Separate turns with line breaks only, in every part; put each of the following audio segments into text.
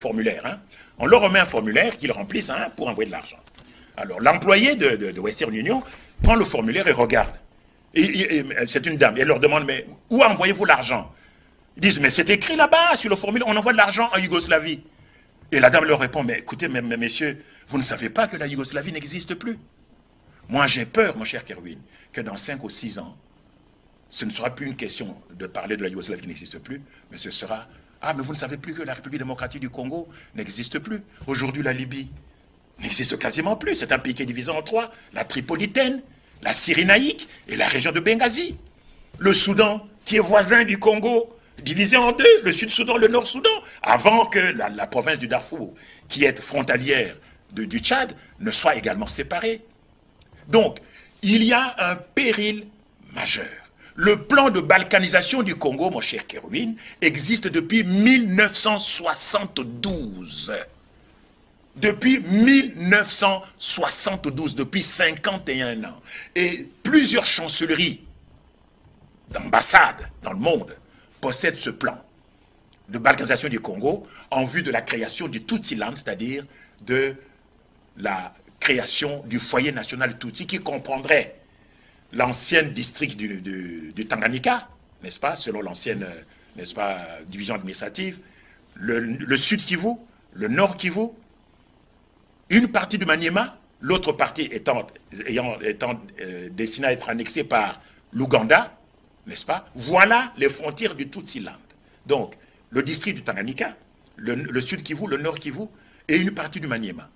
formulaire. Hein. On leur remet un formulaire qu'ils remplissent pour envoyer de l'argent. Alors, l'employé de Western Union prend le formulaire et regarde. C'est une dame. Et elle leur demande, mais où envoyez-vous l'argent? Ils disent, mais c'est écrit là-bas, sur le formulaire, on envoie de l'argent en Yougoslavie. Et la dame leur répond, mais écoutez, mais messieurs, vous ne savez pas que la Yougoslavie n'existe plus. Moi, j'ai peur, mon cher Kerwin, que dans 5 ou 6 ans, ce ne sera plus une question de parler de la Yougoslavie qui n'existe plus, mais ce sera, ah, mais vous ne savez plus que la République démocratique du Congo n'existe plus. Aujourd'hui, la Libye n'existe quasiment plus. C'est un pays qui est divisé en 3, la Tripolitaine, la Cyrénaïque et la région de Benghazi. Le Soudan, qui est voisin du Congo, divisé en 2, le Sud-Soudan, le Nord-Soudan, avant que la province du Darfour, qui est frontalière du Tchad, ne soit également séparée. Donc, il y a un péril majeur. Le plan de balkanisation du Congo, mon cher Kerwin, existe depuis 1972. Depuis 1972, depuis 51 ans. Et plusieurs chancelleries d'ambassades dans le monde possèdent ce plan de balkanisation du Congo en vue de la création du Tutsiland, c'est-à-dire de la création du foyer national Tutsi qui comprendrait l'ancien district du Tanganyika, n'est-ce pas, selon l'ancienne, n'est-ce pas, division administrative, le Sud Kivu, le Nord Kivu, une partie du Maniema, l'autre partie étant destinée à être annexée par l'Ouganda, n'est-ce pas? Voilà les frontières du Tutsiland. Donc, le district du Tanganyika, le Sud Kivu, le Nord Kivu et une partie du Maniema.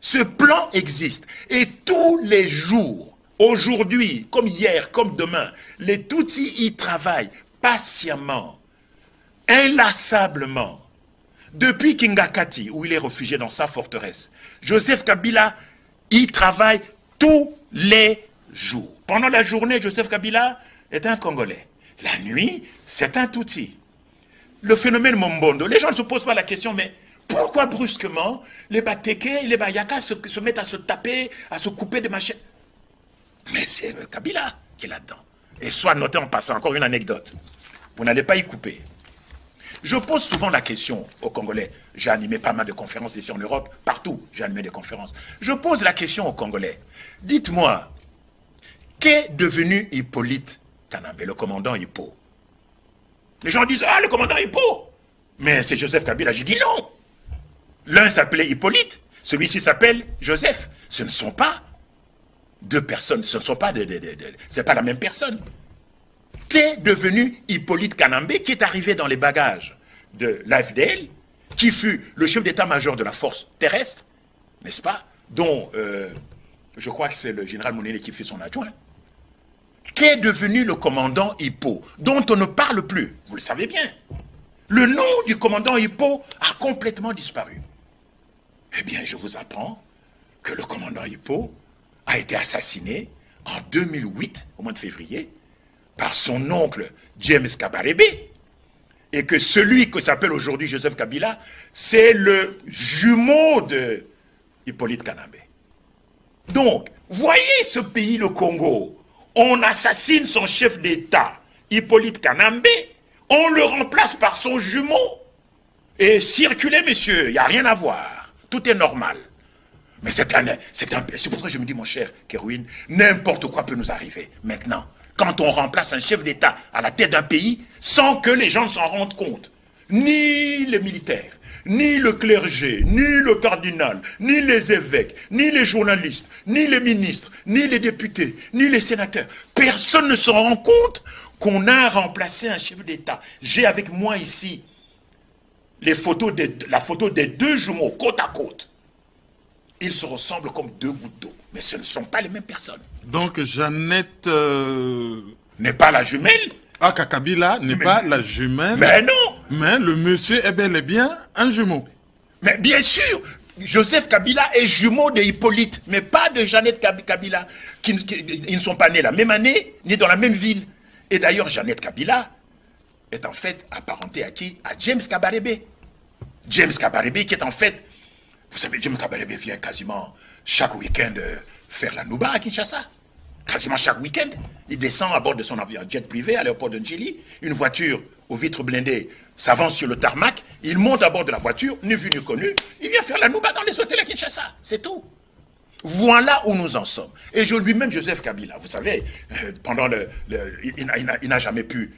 Ce plan existe et tous les jours, aujourd'hui, comme hier, comme demain, les Tutsis y travaillent patiemment, inlassablement. Depuis Kingakati, où il est réfugié dans sa forteresse, Joseph Kabila y travaille tous les jours. Pendant la journée, Joseph Kabila est un Congolais. La nuit, c'est un Tutsi. Le phénomène Mombondo, les gens ne se posent pas la question, mais pourquoi brusquement les Bateke et les Bayaka se mettent à se taper, à se couper des machettes? Mais c'est Kabila qui est là-dedans. Et soit noté en passant, encore une anecdote. Vous n'allez pas y couper. Je pose souvent la question aux Congolais. J'ai animé pas mal de conférences ici en Europe, partout j'ai animé des conférences. Je pose la question aux Congolais. Dites-moi, qu'est devenu Hippolyte Kanambe, le commandant Hippo? Les gens disent, ah, le commandant Hippo. Mais c'est Joseph Kabila. J'ai dit non. L'un s'appelait Hippolyte, celui-ci s'appelle Joseph. Ce ne sont pas deux personnes, ce ne sont pas c'est pas la même personne. Qu'est devenu Hippolyte Kanambe, qui est arrivé dans les bagages de l'AFDL, qui fut le chef d'état-major de la force terrestre, n'est-ce pas, dont je crois que c'est le général Mounene qui fut son adjoint. Qu'est devenu le commandant Hippo, dont on ne parle plus, vous le savez bien. Le nom du commandant Hippo a complètement disparu. Eh bien, je vous apprends que le commandant Hippo a été assassiné en 2008, au mois de février, par son oncle James Kabarebe, et que celui que s'appelle aujourd'hui Joseph Kabila, c'est le jumeau de Hippolyte Kanambe. Donc, voyez ce pays, le Congo, on assassine son chef d'État, Hippolyte Kanambe, on le remplace par son jumeau. Et circulez, messieurs, il n'y a rien à voir. Tout est normal. Mais c'est pour ça que je me dis, mon cher Kerwin, n'importe quoi peut nous arriver maintenant. Quand on remplace un chef d'État à la tête d'un pays, sans que les gens s'en rendent compte. Ni les militaires, ni le clergé, ni le cardinal, ni les évêques, ni les journalistes, ni les ministres, ni les députés, ni les sénateurs. Personne ne s'en rend compte qu'on a remplacé un chef d'État. J'ai avec moi ici la photo des deux jumeaux côte à côte. Ils se ressemblent comme deux gouttes d'eau, mais ce ne sont pas les mêmes personnes.
Donc Jeannette...
n'est pas la jumelle.
Ah, Kabila n'est pas la jumelle.
Mais non.
Mais le monsieur est bel et bien un jumeau.
Mais bien sûr, Joseph Kabila est jumeau de Hippolyte, mais pas de Jeannette Kabila. Ils ne sont pas nés la même année, ni dans la même ville. Et d'ailleurs, Jeannette Kabila est en fait apparentée à qui? À James Kabarebe. James Kabarebe qui est en fait... Vous savez, James Kabarebe vient quasiment chaque week-end faire la Nouba à Kinshasa. Quasiment chaque week-end. Il descend à bord de son avion jet privé à l'aéroport de Njili, une voiture aux vitres blindées, s'avance sur le tarmac, il monte à bord de la voiture, ni vu ni connu, il vient faire la nouba dans les hôtels à Kinshasa, c'est tout. Voilà où nous en sommes. Et lui-même, Joseph Kabila, vous savez, pendant il n'a jamais pu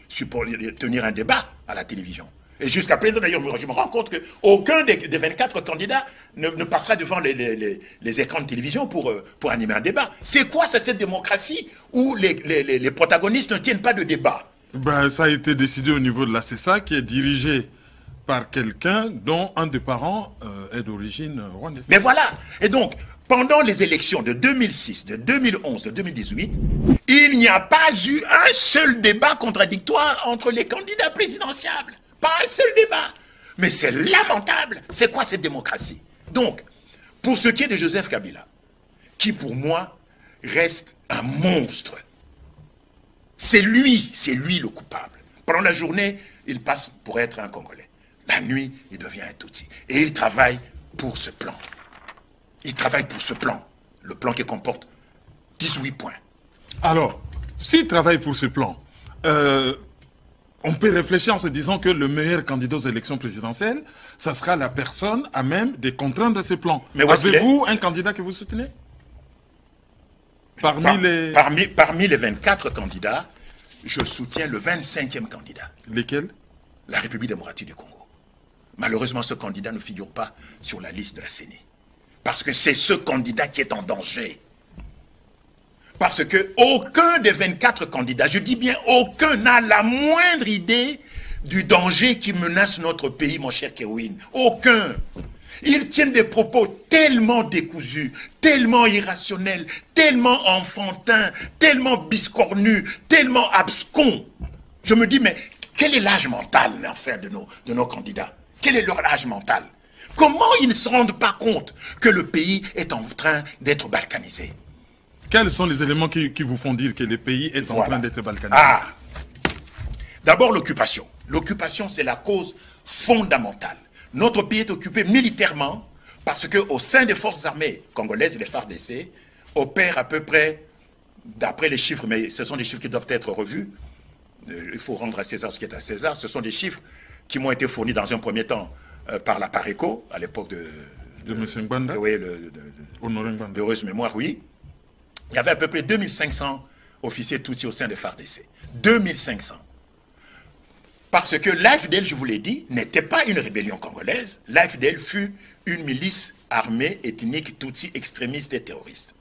tenir un débat à la télévision. Et jusqu'à présent, d'ailleurs, je me rends compte qu'aucun des 24 candidats ne passera devant les écrans de télévision pour animer un débat. C'est quoi cette démocratie où les protagonistes ne tiennent pas de débat?
Ben, ça a été décidé au niveau de la CESA, qui est dirigée par quelqu'un dont un des parents est d'origine rwandaise.
Mais voilà. Et donc, pendant les élections de 2006, de 2011, de 2018, il n'y a pas eu un seul débat contradictoire entre les candidats présidentiables. Pas un seul débat. Mais c'est lamentable. C'est quoi cette démocratie? Donc, pour ce qui est de Joseph Kabila, qui pour moi reste un monstre, c'est lui le coupable. Pendant la journée, il passe pour être un Congolais. La nuit, il devient un Tutsi. Et il travaille pour ce plan. Il travaille pour ce plan. Le plan qui comporte 18 points.
Alors, s'il travaille pour ce plan, on peut réfléchir en se disant que le meilleur candidat aux élections présidentielles, ça sera la personne à même de contraindre ce plan.
Mais
avez-vous un candidat que vous soutenez? Parmi
les 24 candidats, je soutiens le 25e candidat.
Lesquels?
La République démocratique du Congo. Malheureusement, ce candidat ne figure pas sur la liste de la CENI. Parce que c'est ce candidat qui est en danger. Parce que aucun des 24 candidats, je dis bien aucun, n'a la moindre idée du danger qui menace notre pays, mon cher Kewin. Aucun. Ils tiennent des propos tellement décousus, tellement irrationnels, tellement enfantins, tellement biscornus, tellement abscons. Je me dis, mais quel est l'âge mental, enfin, de nos candidats? Quel est leur âge mental? Comment ils ne se rendent pas compte que le pays est en train d'être balkanisé?
Quels sont les éléments qui vous font dire que le pays est en train d'être balkanisé?
D'abord, l'occupation. L'occupation, c'est la cause fondamentale. Notre pays est occupé militairement parce qu'au sein des forces armées congolaises, les FARDC opèrent à peu près, d'après les chiffres, mais ce sont des chiffres qui doivent être revus, il faut rendre à César ce qui est à César, ce sont des chiffres qui m'ont été fournis dans un premier temps par la Pareco, à l'époque de
M. Ngbanda,
oui,
Honoré Ngbanda.
D'heureuse mémoire, oui. Il y avait à peu près 2500 officiers Tutsis au sein des FARDC. 2500. Parce que l'AFDL, je vous l'ai dit, n'était pas une rébellion congolaise. L'AFDL fut une milice armée, ethnique, Tutsi, extrémiste et terroriste.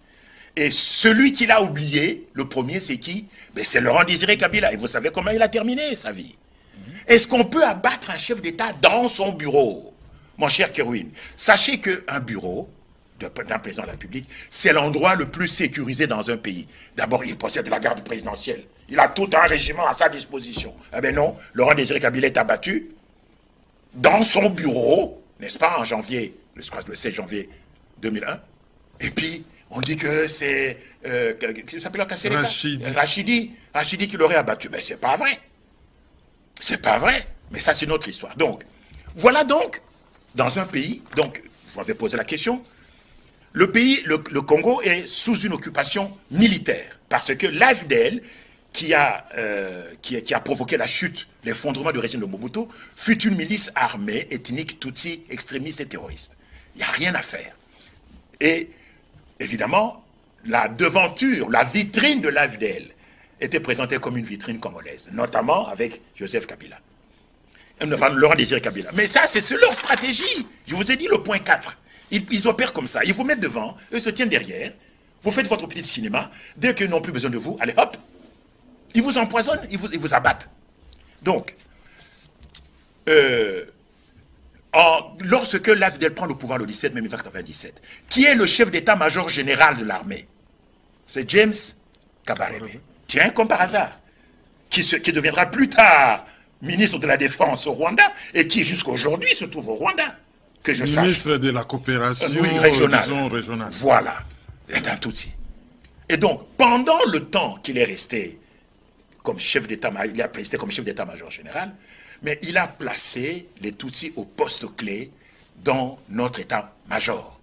Et celui qui l'a oublié, le premier, c'est qui? Ben, c'est Laurent Désiré Kabila. Et vous savez comment il a terminé sa vie. Est-ce qu'on peut abattre un chef d'État dans son bureau? Mon cher Kerwin, sachez qu'un bureau d'un président de la République, c'est l'endroit le plus sécurisé dans un pays. D'abord, il possède la garde présidentielle. Il a tout un régiment à sa disposition. Eh bien non, Laurent Désiré Kabila est abattu dans son bureau, n'est-ce pas, en janvier, le 16 janvier 2001. Et puis, on dit que c'est... qui s'appelle Rachidi qui l'aurait abattu. Mais c'est pas vrai. C'est pas vrai. Mais ça, c'est notre histoire. Donc, voilà donc, dans un pays, donc, vous m'avez posé la question, le pays, le Congo, est sous une occupation militaire. Parce que l'AFDL, qui a provoqué la chute, l'effondrement du régime de Mobutu, fut une milice armée, ethnique, tutsi, extrémiste et terroriste. Il n'y a rien à faire. Et, évidemment, la devanture, la vitrine de l'AFDL était présentée comme une vitrine congolaise, notamment avec Joseph Kabila. Laurent Désiré Kabila. Mais ça, c'est leur stratégie. Je vous ai dit le point 4. Ils opèrent comme ça. Ils vous mettent devant, eux se tiennent derrière. Vous faites votre petit cinéma. Dès qu'ils n'ont plus besoin de vous, allez hop, ils vous empoisonnent, ils vous abattent. Donc, lorsque l'AFDL prend le pouvoir le 17 mai 1997, qui est le chef d'état-major général de l'armée? C'est James Kabarebe. Tiens, comme par hasard, qui deviendra plus tard ministre de la Défense au Rwanda et qui jusqu'à aujourd'hui se trouve au Rwanda, que je sache.
Ministre de la coopération
régionale. Voilà, il est un Tutsi. Et donc, pendant le temps qu'il est resté comme chef d'état, il a resté comme chef d'état-major général, mais il a placé les Tutsis au poste clé dans notre état-major,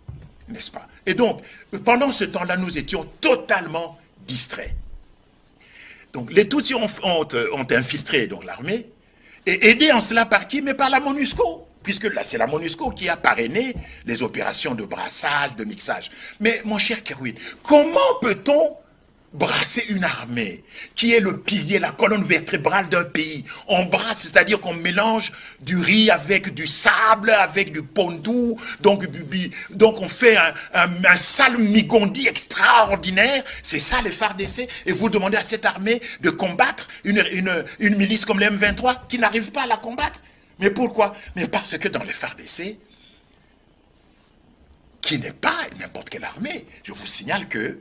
n'est-ce pas? Et donc, pendant ce temps-là, nous étions totalement distraits. Donc, les Tutsis ont infiltré l'armée, Et aidé en cela par qui? Mais par la MONUSCO. Puisque là, c'est la MONUSCO qui a parrainé les opérations de brassage, de mixage. Mais mon cher Kerwin, comment peut-on brasser une armée qui est le pilier, la colonne vertébrale d'un pays? On brasse, c'est-à-dire qu'on mélange du riz avec du sable, avec du pondou, donc on fait un salmigondi extraordinaire. C'est ça les FARDC. Et vous demandez à cette armée de combattre une milice comme les M23 qui n'arrive pas à la combattre. Mais pourquoi? Mais parce que dans les FARDC, qui n'est pas n'importe quelle armée, je vous signale que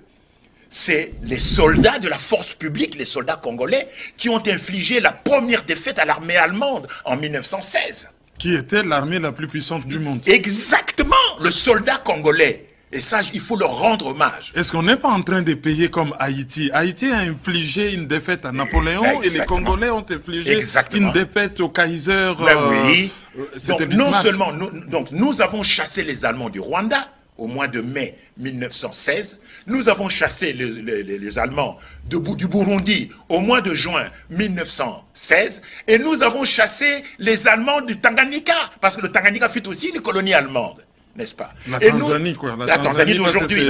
c'est les soldats de la force publique, les soldats congolais, qui ont infligé la première défaite à l'armée allemande en 1916.
Qui était l'armée la plus puissante du monde.
Exactement, le soldat congolais. Et ça, il faut leur rendre hommage.
Est-ce qu'on n'est pas en train de payer comme Haïti? Haïti a infligé une défaite à Napoléon et les Congolais ont infligé une défaite au Kaiser.
Oui. Donc, non seulement, nous avons chassé les Allemands du Rwanda au mois de mai 1916. Nous avons chassé les Allemands du Burundi au mois de juin 1916. Et nous avons chassé les Allemands du Tanganyika, parce que le Tanganyika fut aussi une colonie allemande. N'est-ce pas?
La Tanzanie, quoi.
La Tanzanie d'aujourd'hui.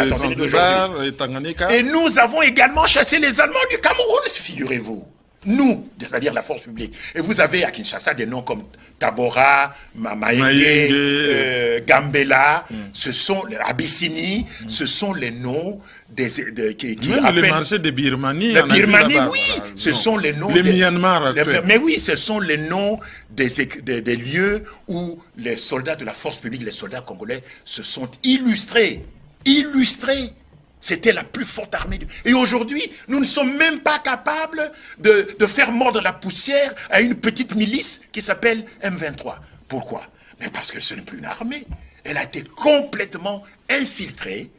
Et nous avons également chassé les Allemands du Cameroun, figurez-vous. Nous, c'est-à-dire la force publique. Et vous avez à Kinshasa des noms comme Tabora, Maïngue, Gambela, ce sont Abyssinie, ce sont les noms qui
rappellent... le marché de Birmanie.
La Birmanie, oui, ce sont les noms...
Les Myanmar.
Mais oui, ce sont les noms des lieux où les soldats de la force publique, les soldats congolais, se sont illustrés. Illustrés. C'était la plus forte armée. Et aujourd'hui, nous ne sommes même pas capables de faire mordre la poussière à une petite milice qui s'appelle M23. Pourquoi? Mais parce que ce n'est plus une armée. Elle a été complètement infiltrée.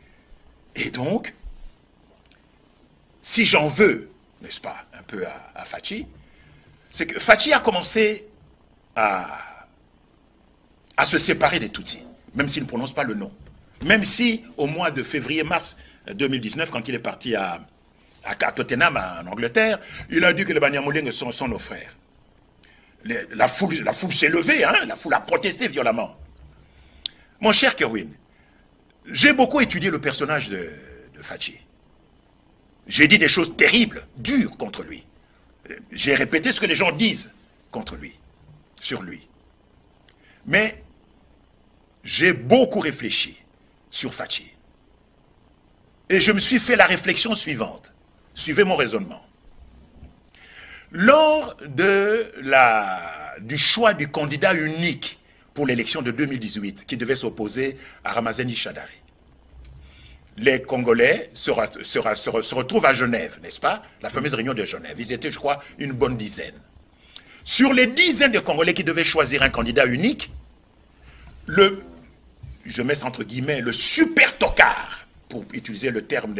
Et donc, si j'en veux, n'est-ce pas, un peu à Fachi, c'est que Fachi a commencé à se séparer des Tutsis, même s'il ne prononce pas le nom. Même si, au mois de février-mars 2019, quand il est parti à Tottenham, en Angleterre, il a dit que les Banyamulenge sont nos frères. La foule s'est levée, hein, la foule a protesté violemment. Mon cher Kerwin, j'ai beaucoup étudié le personnage de Fachi. J'ai dit des choses terribles, dures contre lui. J'ai répété ce que les gens disent contre lui, sur lui. Mais j'ai beaucoup réfléchi sur Fachi. Et je me suis fait la réflexion suivante. Suivez mon raisonnement. Lors du choix du candidat unique pour l'élection de 2018, qui devait s'opposer à Ramazani Shadari, les Congolais se retrouvent à Genève, n'est-ce pas? La fameuse réunion de Genève. Ils étaient, je crois, une bonne dizaine. Sur les dizaines de Congolais qui devaient choisir un candidat unique, je mets ça entre guillemets, le super tocard, pour utiliser le terme